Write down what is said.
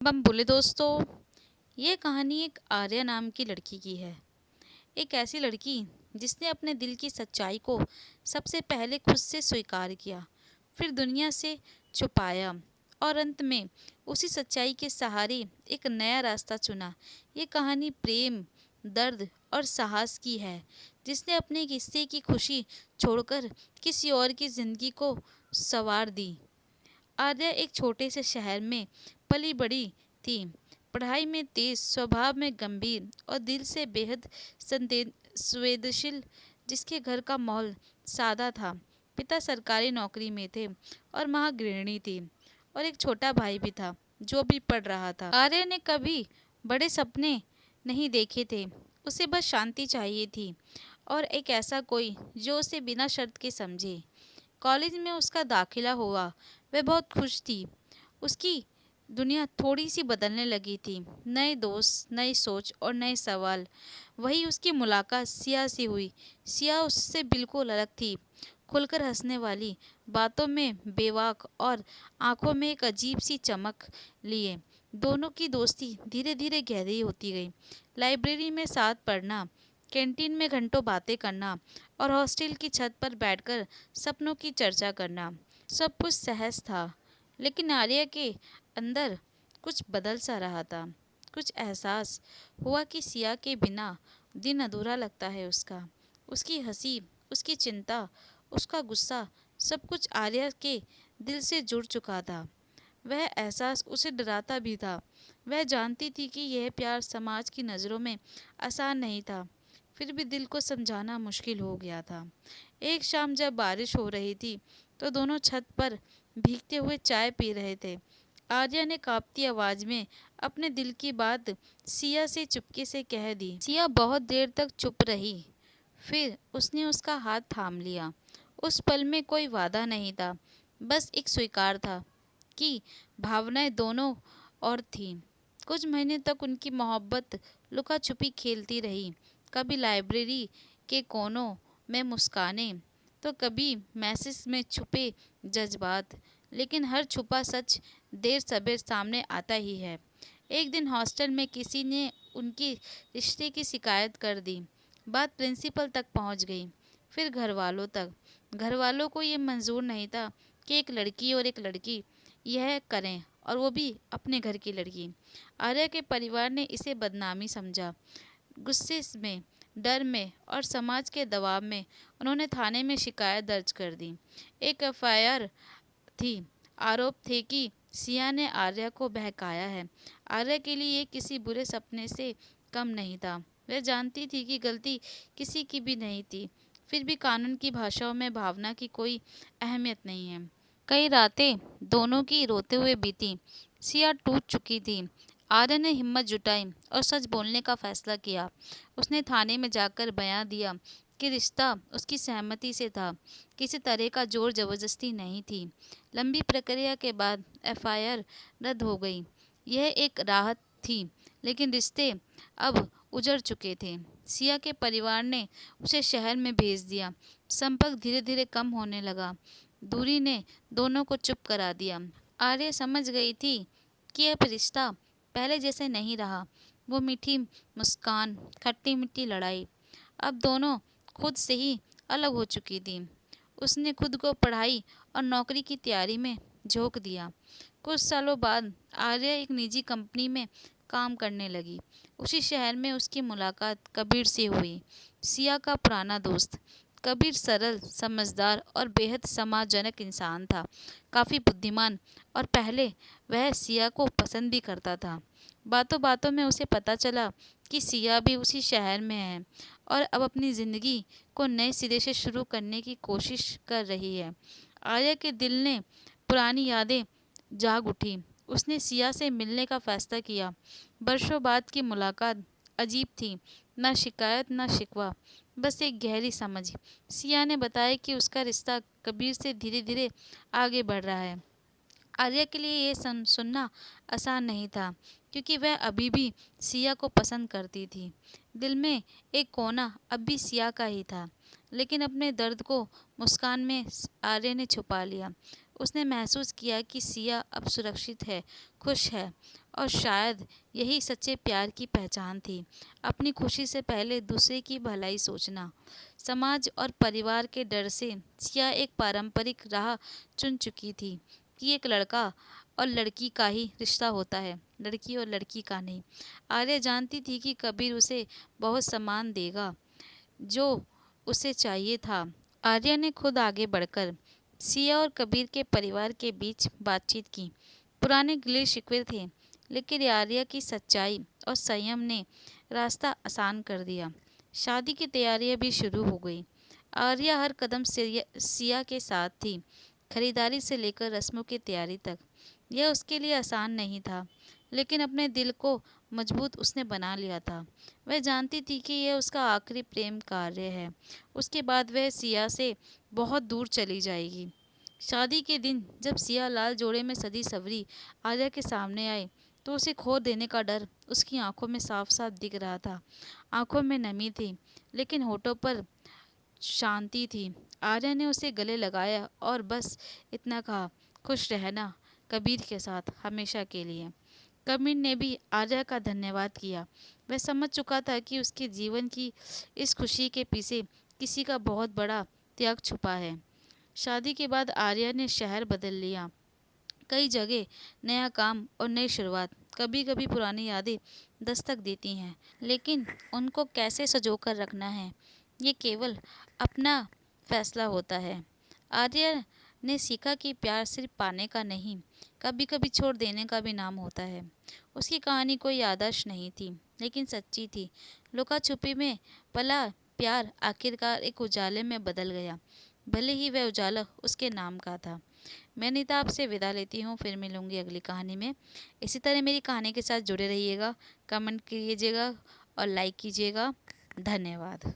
बम बोले दोस्तों। ये कहानी एक आर्या नाम की लड़की की है। एक ऐसी लड़की जिसने अपने दिल की सच्चाई को सबसे पहले खुद से स्वीकार किया, फिर दुनिया से छुपाया और अंत में उसी सच्चाई के सहारे एक नया रास्ता चुना। ये कहानी प्रेम, दर्द और साहस की है, जिसने अपने किस्से की खुशी छोड़कर किसी और की जिंदगी को संवार दी। आर्या एक छोटे से शहर में पली बड़ी थी। पढ़ाई में तेज, स्वभाव में गंभीर और दिल से बेहद संवेदनशील। जिसके घर का माहौल सादा था। पिता सरकारी नौकरी में थे और माँ गृहिणी थी, और एक छोटा भाई भी था जो भी पढ़ रहा था। आर्या ने कभी बड़े सपने नहीं देखे थे। उसे बस शांति चाहिए थी और एक ऐसा कोई जो उसे बिना शर्त के समझे। कॉलेज में उसका दाखिला हुआ। वह बहुत खुश थी। उसकी दुनिया थोड़ी सी बदलने लगी थी। नए दोस्त, नई सोच और नए सवाल। वही उसकी मुलाकात सिया से हुई। सिया उससे बिल्कुल अलग थी। खुलकर हंसने वाली, बातों में बेबाक और आंखों में एक अजीब सी चमक लिए। दोनों की दोस्ती धीरे धीरे गहरी होती गई। लाइब्रेरी में साथ पढ़ना, कैंटीन में घंटों बातें करना और हॉस्टल की छत पर बैठकर सपनों की चर्चा करना, सब कुछ सहज था। लेकिन आर्या के अंदर कुछ बदल सा रहा था। कुछ एहसास हुआ कि सिया के बिना दिन अधूरा लगता है उसका। उसकी हंसी, उसकी चिंता, उसका गुस्सा, सब कुछ आर्या के दिल से जुड़ चुका था। वह एहसास उसे डराता भी था। वह जानती थी कि यह प्यार समाज की नज़रों में आसान नहीं था, फिर भी दिल को समझाना मुश्किल हो गया था। एक शाम जब बारिश हो रही थी तो दोनों छत पर भीगते हुए चाय पी रहे थे। आर्या ने कांपती आवाज में अपने दिल की बात सिया से चुपके से कह दी। सिया बहुत देर तक चुप रही, फिर उसने उसका हाथ थाम लिया। उस पल में कोई वादा नहीं था, बस एक स्वीकार था कि भावनाएं दोनों और थीं। कुछ महीने तक उनकी मोहब्बत लुका छुपी खेलती रही। कभी लाइब्रेरी के कोनों में मुस्कानें, तो कभी मैसेज में छुपे जज्बात। लेकिन हर छुपा सच देर सबेर सामने आता ही है। एक दिन हॉस्टल में किसी ने उनकी रिश्ते की शिकायत कर दी। बात प्रिंसिपल तक पहुंच गई, फिर घर वालों तक। घर वालों को ये मंजूर नहीं था कि एक लड़की और एक लड़की यह करें, और वो भी अपने घर की लड़की। आर्या के परिवार ने इसे बदनामी समझा। गुस्से में, डर में और समाज के दबाव में उन्होंने थाने में शिकायत दर्ज कर दी। एक एफआईआर थी। आरोप थे कि सिया ने आर्या को बहकाया है। आर्या के लिए ये किसी बुरे सपने से कम नहीं था। वह जानती थी कि गलती किसी की भी नहीं थी, फिर भी कानून की भाषाओं में भावना की कोई अहमियत नहीं है। कई रातें दोनों की रोते हुए बीती। सिया टूट चुकी थी। आर्या ने हिम्मत जुटाई और सच बोलने का फैसला किया। उसने थाने में जाकर बयान दिया कि रिश्ता उसकी सहमति से था, किसी तरह का जोर जबरदस्ती नहीं थी। लंबी प्रक्रिया के बाद एफआईआर रद्द हो गई। यह एक राहत थी, लेकिन रिश्ते अब उजड़ चुके थे। सिया के परिवार ने उसे शहर में भेज दिया। संपर्क धीरे धीरे कम होने लगा। दूरी ने दोनों को चुप करा दिया। आर्या समझ गई थी कि अब रिश्ता पहले जैसे नहीं रहा। वो मीठी मुस्कान, खट्टी मीठी लड़ाई, अब दोनों खुद से ही अलग हो चुकी थी। उसने खुद को पढ़ाई और नौकरी की तैयारी में झोंक दिया। कुछ सालों बाद आर्या एक निजी कंपनी में काम करने लगी। उसी शहर में उसकी मुलाकात कबीर से हुई, सिया का पुराना दोस्त। कबीर सरल, समझदार और बेहद सम्मानजनक इंसान था। काफ़ी बुद्धिमान, और पहले वह सिया को पसंद भी करता था। बातों बातों में उसे पता चला कि सिया भी उसी शहर में है और अब अपनी ज़िंदगी को नए सिरे से शुरू करने की कोशिश कर रही है। आर्या के दिल ने पुरानी यादें जाग उठी। उसने सिया से मिलने का फैसला किया। बरसों बाद की मुलाकात अजीब थी। न शिकायत न शिकवा, बस एक गहरी समझ। सिया ने बताया कि उसका रिश्ता कबीर से धीरे धीरे आगे बढ़ रहा है। आर्या के लिए ये सुनना आसान नहीं था, क्योंकि वह अभी भी सिया को पसंद करती थी। दिल में एक कोना अब भी सिया का ही था, लेकिन अपने दर्द को मुस्कान में आर्या ने छुपा लिया। उसने महसूस किया कि सिया अब सुरक्षित है, खुश है और शायद यही सच्चे प्यार की पहचान थी, अपनी खुशी से पहले दूसरे की भलाई सोचना। समाज और परिवार के डर से सिया एक पारंपरिक राह चुन चुकी थी कि एक लड़का और लड़की का ही रिश्ता होता है, लड़की और लड़की का नहीं। आर्या जानती थी कि कबीर उसे बहुत सम्मान देगा, जो उसे चाहिए था। आर्या ने खुद आगे बढ़कर सिया और कबीर के परिवार के बीच बातचीत की। पुराने गिले शिकवे थे, लेकिन आर्या की सच्चाई और संयम ने रास्ता आसान कर दिया। शादी की तैयारियां भी शुरू हो गई। आर्या हर कदम सिया के साथ थी, खरीदारी से लेकर रस्मों की तैयारी तक। यह उसके लिए आसान नहीं था, लेकिन अपने दिल को मजबूत उसने बना लिया था। वह जानती थी कि यह उसका आखिरी प्रेम कार्य है। उसके बाद वह सिया से बहुत दूर चली जाएगी। शादी के दिन जब सिया लाल जोड़े में सजी सवरी आर्या के सामने आई, तो उसे खो देने का डर उसकी आंखों में साफ साफ दिख रहा था। आंखों में नमी थी, लेकिन होठों पर शांति थी। आर्या ने उसे गले लगाया और बस इतना कहा, खुश रहना कबीर के साथ हमेशा के लिए। कबीर ने भी आर्या का धन्यवाद किया। वह समझ चुका था कि उसके जीवन की इस खुशी के पीछे किसी का बहुत बड़ा त्याग छुपा है। शादी के बाद आर्या ने शहर बदल लिया, कई जगह नया काम और नई शुरुआत। कभी कभी पुरानी यादें दस्तक देती हैं, लेकिन उनको कैसे सजोकर रखना है, ये केवल अपना फैसला होता है। आर्या ने सीखा कि प्यार सिर्फ पाने का नहीं, कभी कभी छोड़ देने का भी नाम होता है। उसकी कहानी कोई आदर्श नहीं थी, लेकिन सच्ची थी। लुका छुपी में पला प्यार आखिरकार एक उजाले में बदल गया, भले ही वह उजाला उसके नाम का था। मैं नीता आपसे विदा लेती हूँ, फिर मिलूंगी अगली कहानी में। इसी तरह मेरी कहानी के साथ जुड़े रहिएगा, कमेंट कीजिएगा और लाइक कीजिएगा। धन्यवाद।